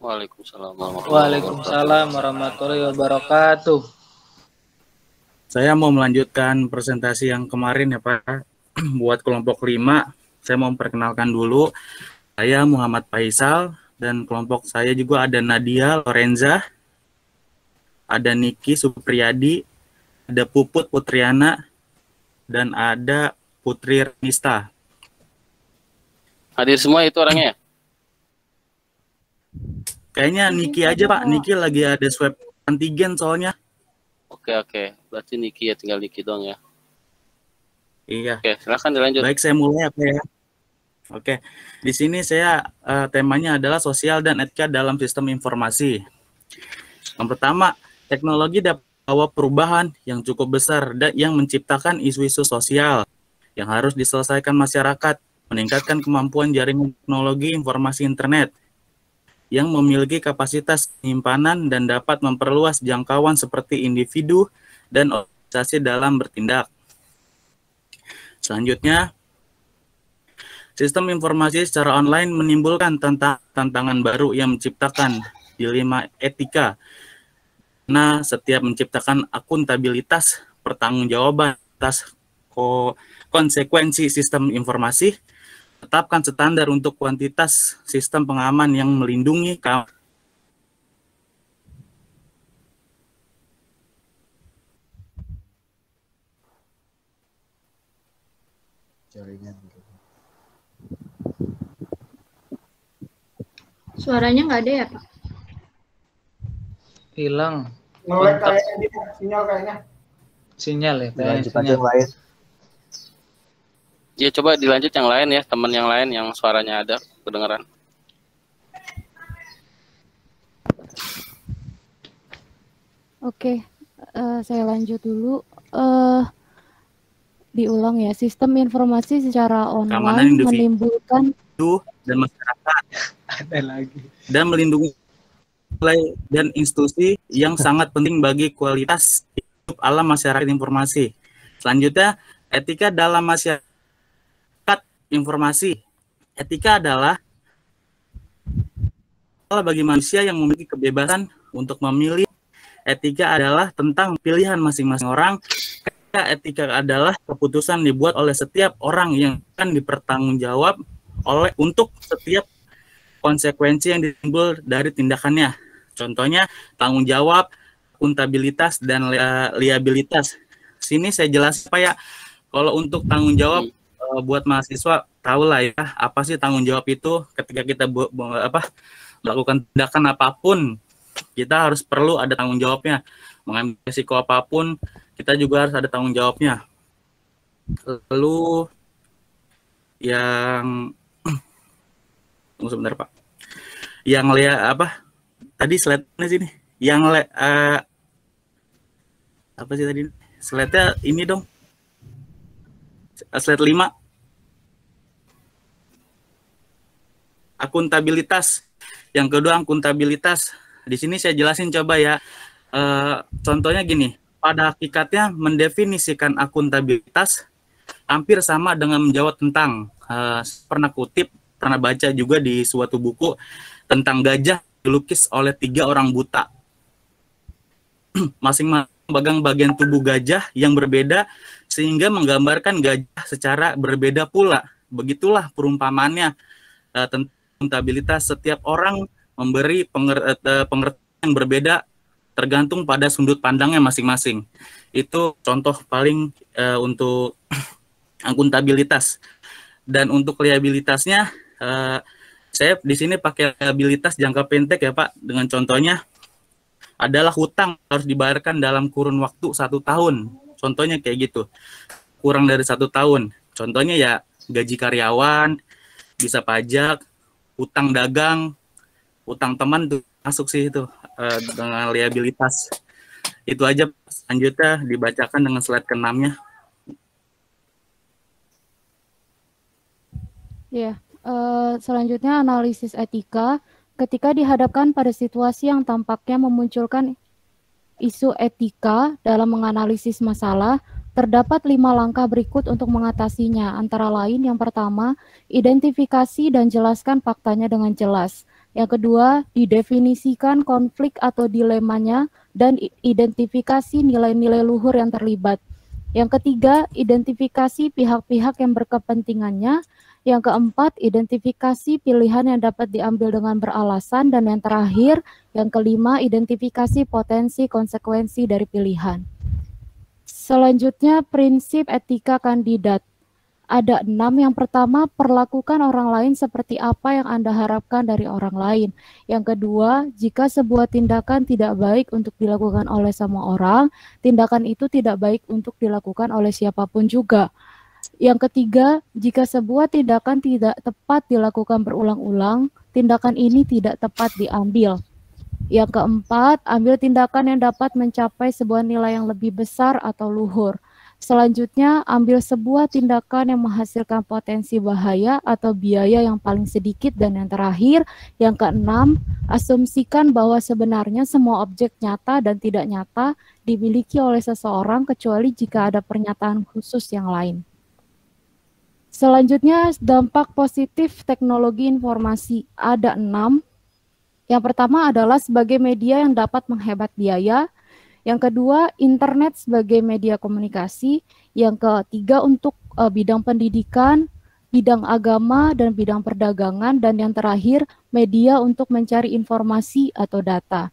Waalaikumsalam warahmatullahi wabarakatuh. Waalaikumsalam warahmatullahi wabarakatuh. Saya mau melanjutkan presentasi yang kemarin ya Pak. Buat kelompok 5, saya mau memperkenalkan dulu. Saya Muhammad Faisal dan kelompok saya juga ada Nadia Lorenza, ada Niki Supriyadi, ada Puput Putriana, dan ada Putri Renista. Hadir semua itu orangnya? Kayaknya Niki aja Pak, Niki lagi ada swab antigen soalnya. Oke, berarti Niki ya, tinggal Niki doang ya. Iya. Oke, silakan dilanjut. Baik, saya mulai apa ya? Oke, di sini saya temanya adalah sosial dan etika dalam sistem informasi. Yang pertama, teknologi dapat membawa perubahan yang cukup besar dan yang menciptakan isu-isu sosial yang harus diselesaikan masyarakat, meningkatkan kemampuan jaringan teknologi informasi internet yang memiliki kapasitas penyimpanan dan dapat memperluas jangkauan seperti individu dan organisasi dalam bertindak. Selanjutnya, sistem informasi secara online menimbulkan tantangan baru yang menciptakan dilema etika. Nah, setiap menciptakan akuntabilitas, pertanggungjawaban atas konsekuensi sistem informasi, tetapkan standar untuk kuantitas sistem pengaman yang melindungi jaringan. Suaranya nggak ada ya, Pak? Hilang. Ngelek kayaknya, sinyal kayaknya. Sinyal ya, Lanjut aja yang lain. Ya, coba dilanjut yang lain ya, teman yang lain yang suaranya ada kedengaran. Oke, saya lanjut dulu. Diulang ya, sistem informasi secara online menimbulkan dan masyarakat ada lagi dan melindungi dan institusi yang sangat penting bagi kualitas hidup ala masyarakat informasi. Selanjutnya, etika dalam masyarakat informasi. Etika adalah bagi manusia yang memiliki kebebasan untuk memilih. Etika adalah tentang pilihan masing-masing orang. Etika adalah keputusan dibuat oleh setiap orang yang akan dipertanggungjawab oleh untuk setiap konsekuensi yang timbul dari tindakannya. Contohnya tanggung jawab, akuntabilitas, dan liabilitas. Sini saya jelas Pak ya. Kalau untuk tanggung jawab buat mahasiswa tahu lah ya apa sih tanggung jawab itu. Ketika kita melakukan tindakan apapun, kita harus perlu ada tanggung jawabnya. Mengambil risiko apapun, kita juga harus ada tanggung jawabnya. Lalu yang tunggu sebentar Pak. Yang tadi slide-nya sini. Yang apa sih tadi? Slide-nya ini dong. Slide 5. Akuntabilitas. Yang kedua akuntabilitas. Di sini saya jelasin coba ya. Contohnya gini, pada hakikatnya mendefinisikan akuntabilitas hampir sama dengan menjawab tentang pernah baca juga di suatu buku tentang gajah dilukis oleh 3 orang buta. Masing-masing memegang bagian tubuh gajah yang berbeda sehingga menggambarkan gajah secara berbeda pula. Begitulah perumpamannya tentang akuntabilitas. Setiap orang memberi pengertian yang berbeda tergantung pada sudut pandangnya masing-masing. Itu contoh paling untuk akuntabilitas. Dan untuk liabilitasnya, saya di sini pakai liabilitas jangka pendek ya Pak. Dengan contohnya adalah hutang harus dibayarkan dalam kurun waktu 1 tahun. Contohnya kayak gitu. Kurang dari 1 tahun. Contohnya ya gaji karyawan, bisa pajak, hutang dagang, hutang teman tuh masuk sih itu dengan liabilitas. Itu aja. Selanjutnya dibacakan dengan slide ke-6-nya. Ya, selanjutnya analisis etika. Ketika dihadapkan pada situasi yang tampaknya memunculkan isu etika dalam menganalisis masalah, terdapat 5 langkah berikut untuk mengatasinya. Antara lain yang pertama, identifikasi dan jelaskan faktanya dengan jelas. Yang kedua, didefinisikan konflik atau dilemanya dan identifikasi nilai-nilai luhur yang terlibat. Yang ketiga, identifikasi pihak-pihak yang berkepentingannya. Yang keempat, identifikasi pilihan yang dapat diambil dengan beralasan. Dan yang terakhir, yang kelima, identifikasi potensi konsekuensi dari pilihan. Selanjutnya, prinsip etika kandidat. Ada 6. Yang pertama, perlakukan orang lain seperti apa yang Anda harapkan dari orang lain. Yang kedua, jika sebuah tindakan tidak baik untuk dilakukan oleh semua orang, tindakan itu tidak baik untuk dilakukan oleh siapapun juga. Yang ketiga, jika sebuah tindakan tidak tepat dilakukan berulang-ulang, tindakan ini tidak tepat diambil. Yang keempat, ambil tindakan yang dapat mencapai sebuah nilai yang lebih besar atau luhur. Selanjutnya, ambil sebuah tindakan yang menghasilkan potensi bahaya atau biaya yang paling sedikit. Dan yang terakhir, yang keenam, asumsikan bahwa sebenarnya semua objek nyata dan tidak nyata dimiliki oleh seseorang kecuali jika ada pernyataan khusus yang lain. Selanjutnya, dampak positif teknologi informasi. Ada 6. Yang pertama adalah sebagai media yang dapat menghemat biaya. Yang kedua, internet sebagai media komunikasi. Yang ketiga, untuk bidang pendidikan, bidang agama, dan bidang perdagangan. Dan yang terakhir, media untuk mencari informasi atau data.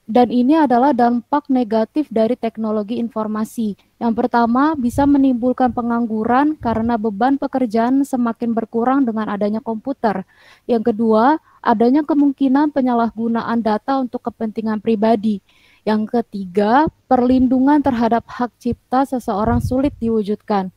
Dan ini adalah dampak negatif dari teknologi informasi. Yang pertama, bisa menimbulkan pengangguran karena beban pekerjaan semakin berkurang dengan adanya komputer. Yang kedua, adanya kemungkinan penyalahgunaan data untuk kepentingan pribadi. Yang ketiga, perlindungan terhadap hak cipta seseorang sulit diwujudkan.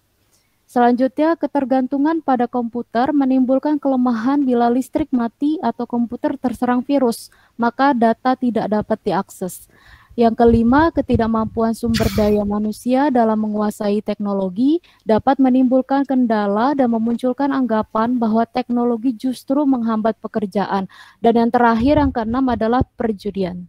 Selanjutnya, ketergantungan pada komputer menimbulkan kelemahan bila listrik mati atau komputer terserang virus, maka data tidak dapat diakses. Yang kelima, ketidakmampuan sumber daya manusia dalam menguasai teknologi dapat menimbulkan kendala dan memunculkan anggapan bahwa teknologi justru menghambat pekerjaan. Dan yang terakhir, yang keenam adalah perjudian.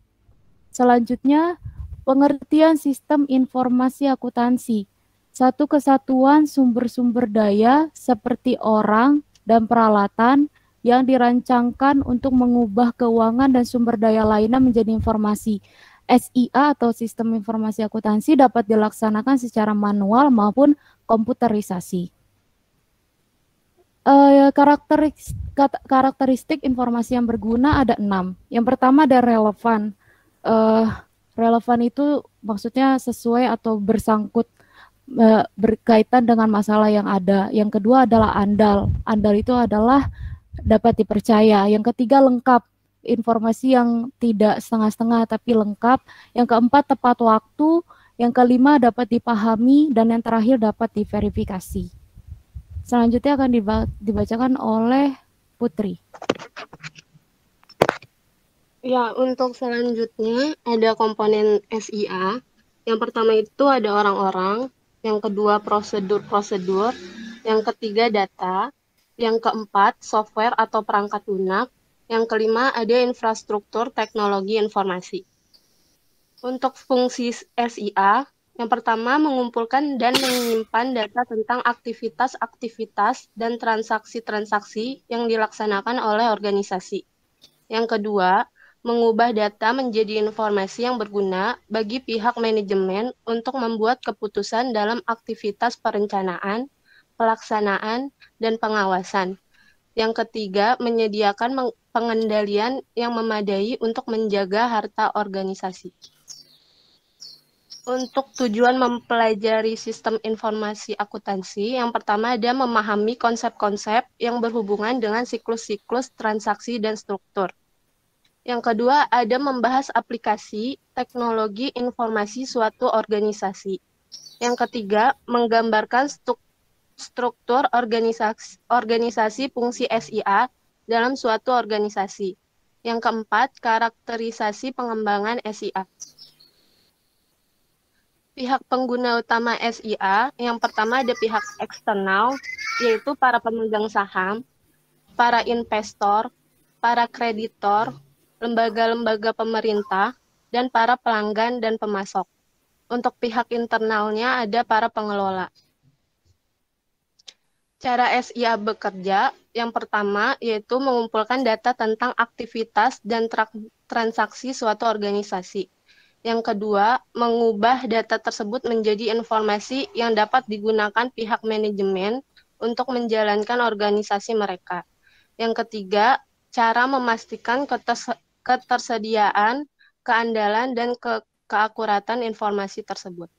Selanjutnya, pengertian sistem informasi akuntansi. Satu kesatuan sumber-sumber daya seperti orang dan peralatan yang dirancangkan untuk mengubah keuangan dan sumber daya lainnya menjadi informasi. SIA atau Sistem Informasi Akuntansi dapat dilaksanakan secara manual maupun komputerisasi. Karakteristik informasi yang berguna ada 6. Yang pertama ada relevan. Relevan itu maksudnya sesuai atau bersangkut, berkaitan dengan masalah yang ada. Yang kedua adalah andal. Andal itu adalah dapat dipercaya. Yang ketiga lengkap. Informasi yang tidak setengah-setengah tapi lengkap. Yang keempat tepat waktu. Yang kelima dapat dipahami. Dan yang terakhir dapat diverifikasi. Selanjutnya akan dibacakan oleh Putri. Ya, untuk selanjutnya ada komponen SIA. Yang pertama itu ada orang-orang, yang kedua prosedur-prosedur, yang ketiga data, yang keempat software atau perangkat lunak, yang kelima ada infrastruktur teknologi informasi. Untuk fungsi SIA, yang pertama mengumpulkan dan menyimpan data tentang aktivitas-aktivitas dan transaksi-transaksi yang dilaksanakan oleh organisasi. Yang kedua, mengubah data menjadi informasi yang berguna bagi pihak manajemen untuk membuat keputusan dalam aktivitas perencanaan, pelaksanaan, dan pengawasan. Yang ketiga, menyediakan pengendalian yang memadai untuk menjaga harta organisasi. Untuk tujuan mempelajari sistem informasi akuntansi, yang pertama ada memahami konsep-konsep yang berhubungan dengan siklus-siklus transaksi dan struktur. Yang kedua, ada membahas aplikasi teknologi informasi suatu organisasi. Yang ketiga, menggambarkan struktur organisasi fungsi SIA dalam suatu organisasi. Yang keempat, karakterisasi pengembangan SIA. Pihak pengguna utama SIA, yang pertama ada pihak eksternal, yaitu para pemegang saham, para investor, para kreditor, lembaga-lembaga pemerintah, dan para pelanggan dan pemasok. Untuk pihak internalnya ada para pengelola. Cara SIA bekerja, yang pertama yaitu mengumpulkan data tentang aktivitas dan transaksi suatu organisasi. Yang kedua, mengubah data tersebut menjadi informasi yang dapat digunakan pihak manajemen untuk menjalankan organisasi mereka. Yang ketiga, cara memastikan ketersediaan, keandalan, dan keakuratan informasi tersebut.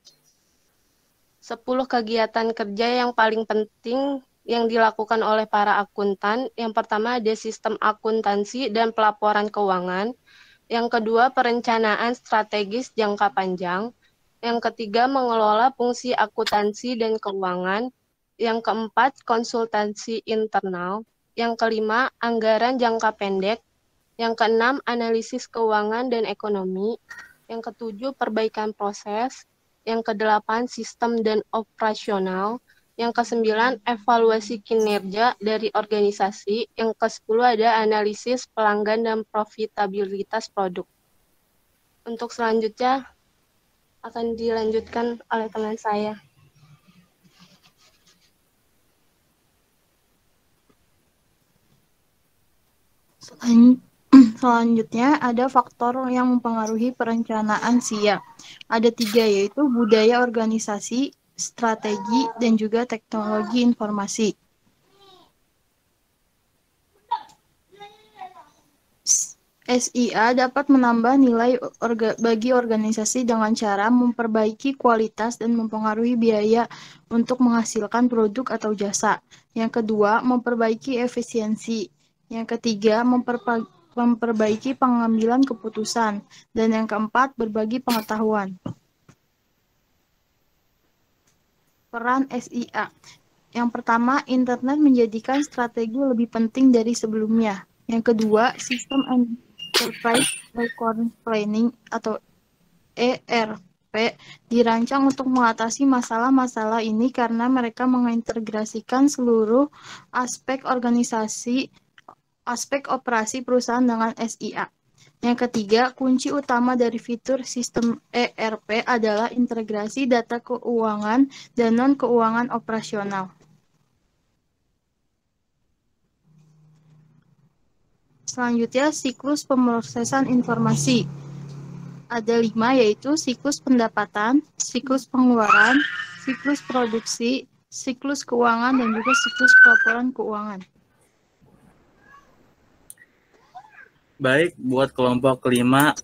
10 kegiatan kerja yang paling penting yang dilakukan oleh para akuntan. Yang pertama ada sistem akuntansi dan pelaporan keuangan. Yang kedua, perencanaan strategis jangka panjang. Yang ketiga, mengelola fungsi akuntansi dan keuangan. Yang keempat, konsultansi internal. Yang kelima, anggaran jangka pendek. Yang keenam, analisis keuangan dan ekonomi. Yang ketujuh, perbaikan proses. Yang kedelapan, sistem dan operasional. Yang kesembilan, evaluasi kinerja dari organisasi. Yang kesepuluh ada analisis pelanggan dan profitabilitas produk. Untuk selanjutnya akan dilanjutkan oleh teman saya. Selanjutnya ada faktor yang mempengaruhi perencanaan SIA. Ada 3, yaitu budaya organisasi, strategi, dan juga teknologi informasi. SIA dapat menambah nilai bagi organisasi dengan cara memperbaiki kualitas dan mempengaruhi biaya untuk menghasilkan produk atau jasa. Yang kedua, memperbaiki efisiensi. Yang ketiga, memperbaiki pengambilan keputusan. Dan yang keempat, berbagi pengetahuan. Peran SIA. Yang pertama, internet menjadikan strategi lebih penting dari sebelumnya. Yang kedua, sistem Enterprise Resource Planning atau ERP dirancang untuk mengatasi masalah-masalah ini karena mereka mengintegrasikan seluruh aspek operasi perusahaan dengan SIA. Yang ketiga, kunci utama dari fitur sistem ERP adalah integrasi data keuangan dan non-keuangan operasional. Selanjutnya, siklus pemrosesan informasi. Ada 5, yaitu siklus pendapatan, siklus pengeluaran, siklus produksi, siklus keuangan, dan juga siklus pelaporan keuangan. Baik, buat kelompok kelima,